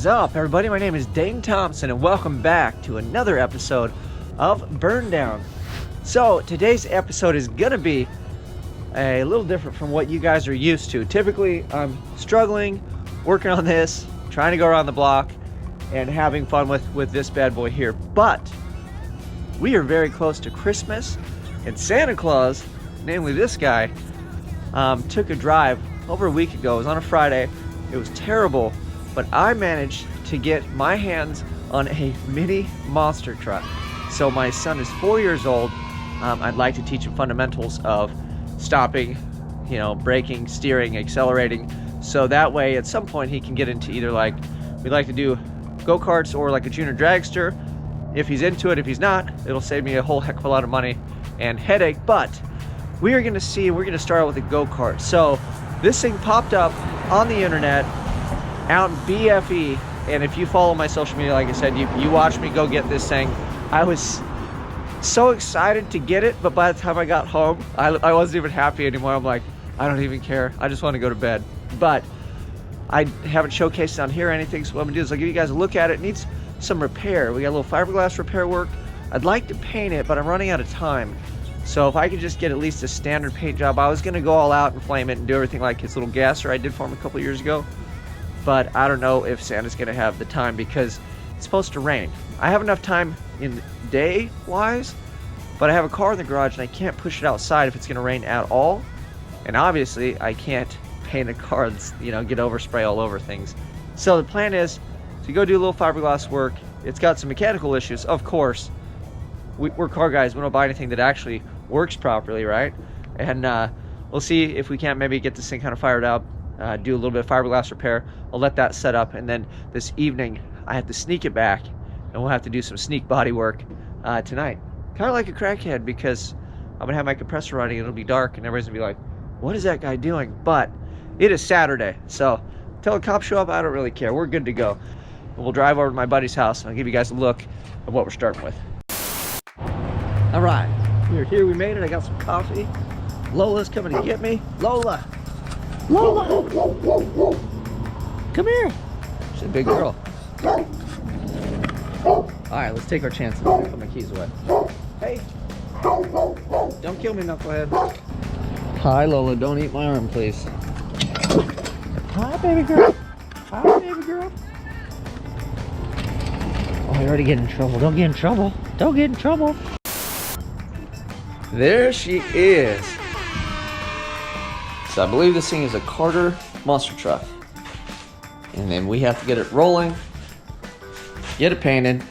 is up, everybody? My name is Dane Thompson, and welcome back to another episode of BurnDown. So, today's episode is going to be a little different from what you guys are used to. Typically, I'm struggling, working on this, trying to go around the block, and having fun with this bad boy here. But, we are very close to Christmas, and Santa Claus, namely this guy, took a drive over a week ago. It was on a Friday. It was terrible, but I managed to get my hands on a mini monster truck. So my son is 4 years old. I'd like to teach him fundamentals of stopping, braking, steering, accelerating. So that way at some point he can get into either, like, we like to do go-karts or like a junior dragster. If he's into it, if he's not, it'll save me a whole heck of a lot of money and headache. But we're gonna start out with a go-kart. So this thing popped up on the internet out in BFE, and if you follow my social media, like I said, you watched me go get this thing. I was so excited to get it, but by the time I got home, I wasn't even happy anymore. I'm like, I don't even care. I just want to go to bed. But I haven't showcased it on here or anything, so what I'm gonna do is I'll give you guys a look at it. It needs some repair. We got a little fiberglass repair work. I'd like to paint it, but I'm running out of time. So if I could just get at least a standard paint job, I was gonna go all out and flame it and do everything like his little gasser I did for him a couple years ago. But I don't know if Santa's gonna have the time because it's supposed to rain. I have enough time in day-wise, but I have a car in the garage and I can't push it outside if it's gonna rain at all. And obviously I can't paint a car that's, get overspray all over things. So the plan is to go do a little fiberglass work. It's got some mechanical issues, of course. We're car guys, we don't buy anything that actually works properly, right? And we'll see if we can't maybe get this thing kind of fired up, do a little bit of fiberglass repair. I'll let that set up, and then this evening I have to sneak it back, and we'll have to do some sneak body work tonight. Kind of like a crackhead, because I'm gonna have my compressor running, and it'll be dark, and everybody's gonna be like, what is that guy doing? But it is Saturday, so until the cops show up, I don't really care. We're good to go. And we'll drive over to my buddy's house, and I'll give you guys a look at what we're starting with. All right, we're here, we made it. I got some coffee. Lola's coming to get me. Lola! Come here. She's a big girl. All right, let's take our chances. I'm gonna put my keys away. Hey! Don't kill me, knucklehead. Hi, Lola, don't eat my arm, please. Hi, baby girl. Hi, baby girl. Oh, you're already getting in trouble. Don't get in trouble. Don't get in trouble. There she is. So I believe this thing is a Carter monster truck. And then we have to get it rolling, get it painted,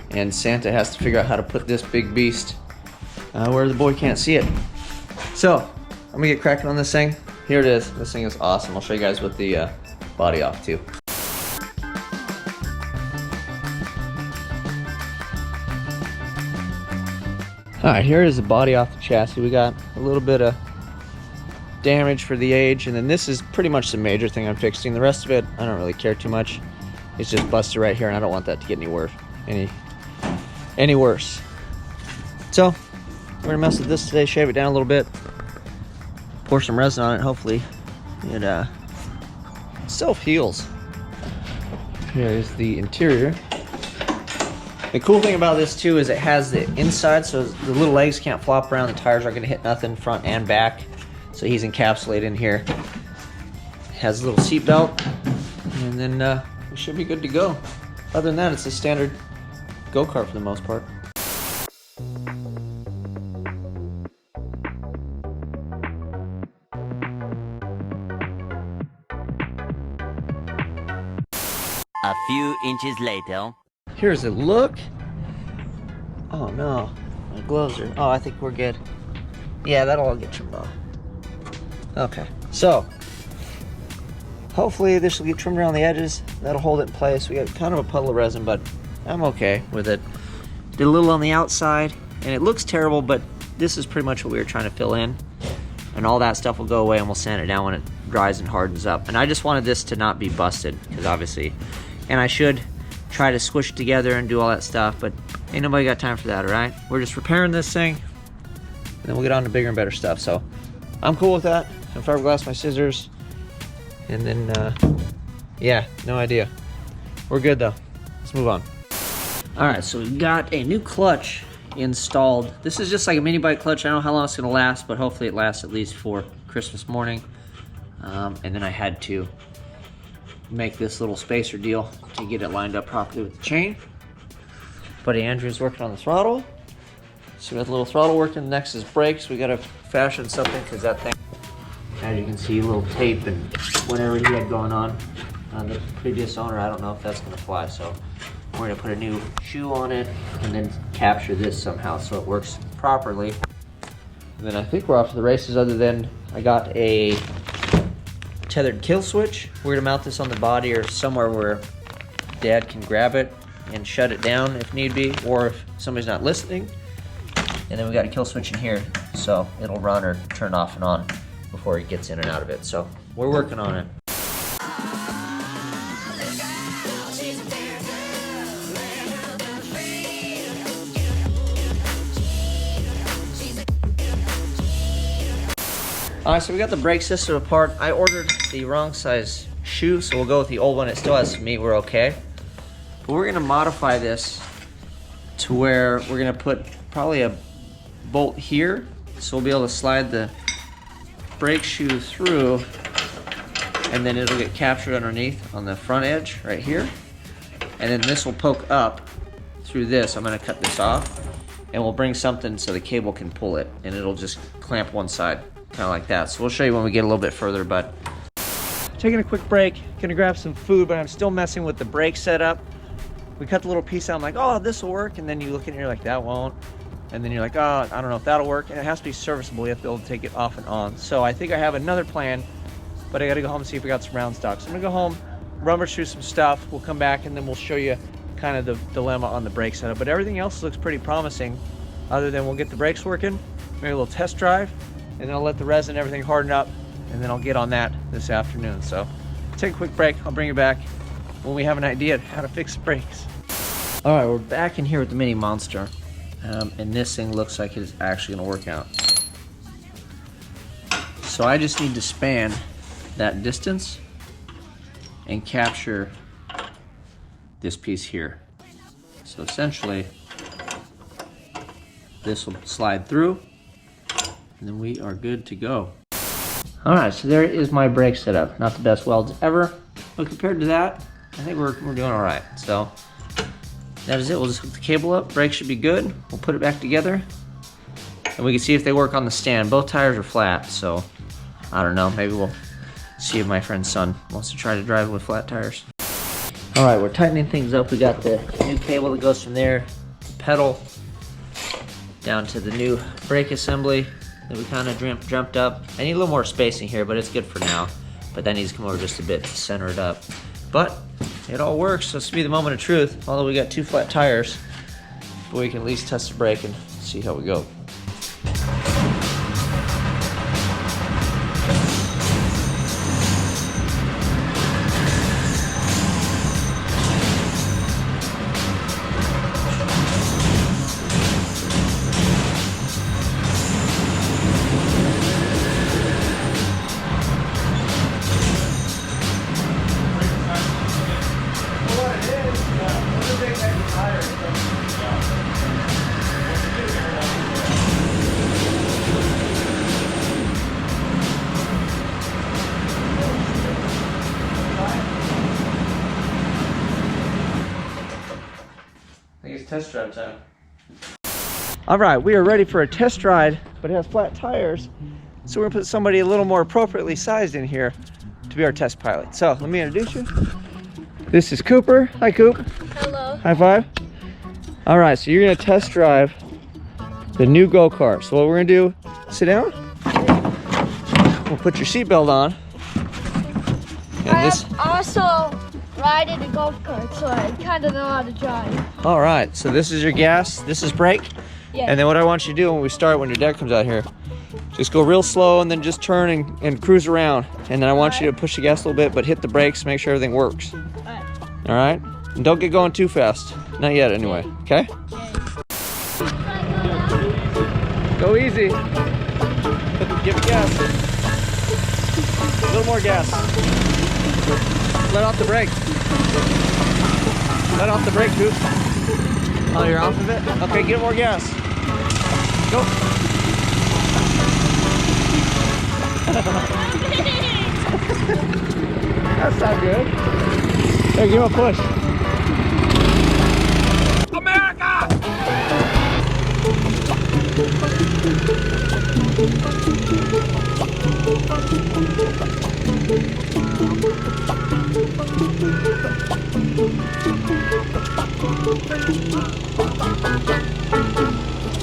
and Santa has to figure out how to put this big beast where the boy can't see it. So I'm gonna get cracking on this thing. Here it is. This thing is awesome. I'll show you guys with the body off too. Alright, here is the body off the chassis. We got a little bit of damage for the age, and then this is pretty much the major thing I'm fixing. The rest of it, I don't really care too much. It's just busted right here, and I don't want that to get any worse. Any worse. So, we're gonna mess with this today, shave it down a little bit, pour some resin on it, hopefully it self-heals. Here's the interior. The cool thing about this too is it has the inside, so the little legs can't flop around, the tires aren't gonna hit nothing front and back. So he's encapsulated in here. Has a little seat belt, and then we should be good to go. Other than that, it's a standard go-kart for the most part. A few inches later. Here's a look. Oh no, my gloves are, I think we're good. Yeah, that'll all get trimmed off. Okay, so hopefully this will get trimmed around the edges. That'll hold it in place. We got kind of a puddle of resin, but I'm okay with it. Did a little on the outside, and it looks terrible, but this is pretty much what we were trying to fill in. And all that stuff will go away, and we'll sand it down when it dries and hardens up. And I just wanted this to not be busted, because obviously, and I should try to squish it together and do all that stuff, but ain't nobody got time for that, alright? We're just repairing this thing, and then we'll get on to bigger and better stuff. So I'm cool with that. I'm fiberglass my scissors, and then yeah, no idea. We're good though. Let's move on. All right, so we've got a new clutch installed. This is just like a mini bike clutch. I don't know how long it's gonna last, but hopefully it lasts at least for Christmas morning. And then I had to make this little spacer deal to get it lined up properly with the chain. Buddy Andrew's working on the throttle. So we got the little throttle working. Next is brakes. We gotta fashion something because that thing, as you can see, a little tape and whatever he had going on the previous owner. I don't know if that's gonna fly. So we're gonna put a new shoe on it and then capture this somehow so it works properly. And then I think we're off to the races, other than I got a tethered kill switch. We're gonna mount this on the body or somewhere where Dad can grab it and shut it down if need be, or if somebody's not listening. And then we got a kill switch in here, so it'll run or turn off and on before he gets in and out of it. So we're working on it. All right, so we got the brake system apart. I ordered the wrong size shoe, so we'll go with the old one. It still has some meat, we're okay. But we're gonna modify this to where we're gonna put probably a bolt here, so we'll be able to slide the brake shoe through, and then it'll get captured underneath on the front edge right here. And then this will poke up through this. I'm gonna cut this off, and we'll bring something so the cable can pull it, and it'll just clamp one side, kind of like that. So we'll show you when we get a little bit further, but taking a quick break, gonna grab some food, but I'm still messing with the brake setup. We cut the little piece out, I'm like, oh, this will work, and then you look at it and you're like, that won't. And then you're like, oh, I don't know if that'll work, and it has to be serviceable. You have to be able to take it off and on. So I think I have another plan, but I gotta go home and see if we got some round stock. So I'm gonna go home, rummage through some stuff, we'll come back, and then we'll show you kind of the dilemma on the brake setup. But everything else looks pretty promising, other than we'll get the brakes working, maybe a little test drive, and then I'll let the resin and everything harden up, and then I'll get on that this afternoon. So take a quick break, I'll bring you back when we have an idea of how to fix the brakes. All right, we're back in here with the Mini Monster, and this thing looks like it's actually gonna work out. So I just need to span that distance and capture this piece here. So essentially, this will slide through, and then we are good to go. All right, so there is my brake setup. Not the best welds ever, but compared to that, I think we're doing all right. So that is it. We'll just hook the cable up. Brakes should be good. We'll put it back together, and we can see if they work on the stand. Both tires are flat, so I don't know. Maybe we'll see if my friend's son wants to try to drive it with flat tires. All right, we're tightening things up. We got the new cable that goes from there, the pedal, down to the new brake assembly that we kind of jumped up. I need a little more spacing here, but it's good for now. But that needs to come over just a bit to center it up. But it all works, so this will be the moment of truth. Although we got two flat tires, but we can at least test the brake and see how we go. Test drive time. All right, we are ready for a test ride, but it has flat tires. So we're gonna put somebody a little more appropriately sized in here to be our test pilot. So let me introduce you. This is Cooper. Hi, Coop. Hello. High five. All right, so you're gonna test drive the new go-kart. So what we're gonna do, sit down. We'll put your seatbelt on. And I this. have also riding a golf cart, so I kind of know how to drive. All right, so this is your gas, this is brake. Yeah. And then what I want you to do when we start, when your dad comes out here, just go real slow and then just turn and cruise around. And then I want you to push the gas a little bit, but hit the brakes, make sure everything works. All right? And don't get going too fast. Not yet, anyway, okay? Go easy. Give it gas. A little more gas. Let off the brake. Let off the brake, Coop. Oh, you're off of it? Okay, get more gas. Go. That's not good. Hey, give him a push. America!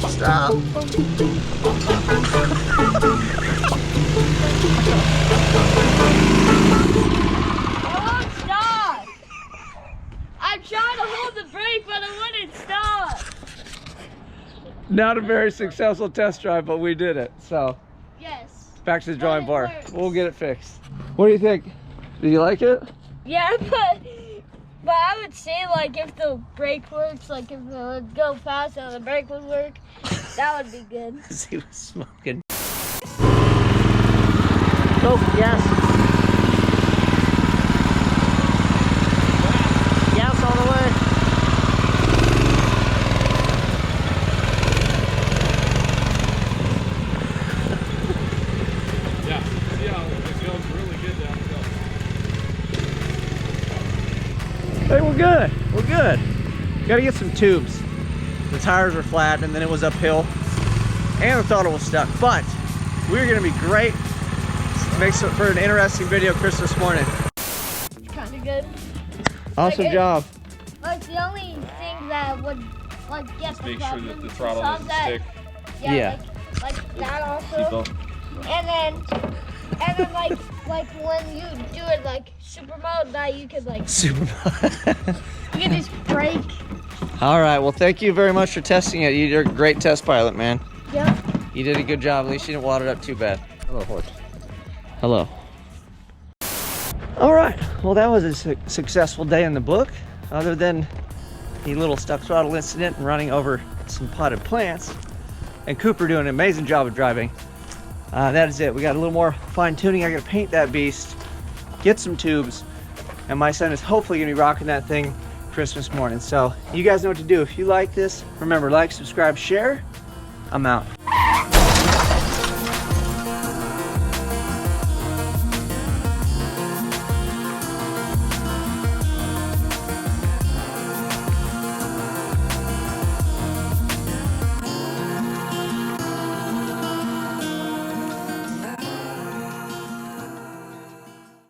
Stop. I'm trying to hold the brake, but it wouldn't stop. Not a very successful test drive, but we did it. So, Yes. back to the drawing But it board. works. We'll get it fixed. What do you think? Do you like it? Yeah, but I would say like if the brake works, like if it would go fast and the brake would work, that would be good. He was smoking. Go, gas. Gas all the way. Yeah, see how it feels really good downhill. Hey, we're good. We're good. Gotta get some tubes. The tires were flat and then it was uphill and the throttle was stuck, but we're gonna be great. Makes it for an interesting video Christmas morning. It's kind of good. Awesome Like, job. Like the only thing that would like get the Make sure problem that the is throttle some doesn't that- stick. Yeah. Like that also. Seatbelt. And then like when you do it like super mode, that you could like Super. you can just brake. All right, well, thank you very much for testing it. You're a great test pilot, man. Yep. You did a good job. At least you didn't water it up too bad. Hello, horse. Hello. All right, well, that was a successful day in the book, other than the little stuck throttle incident and running over some potted plants, and Cooper doing an amazing job of driving. That is it. We got a little more fine tuning. I got to paint that beast, get some tubes, and my son is hopefully gonna be rocking that thing Christmas morning. So you guys know what to do. If you like this, remember, like, subscribe, share. I'm out.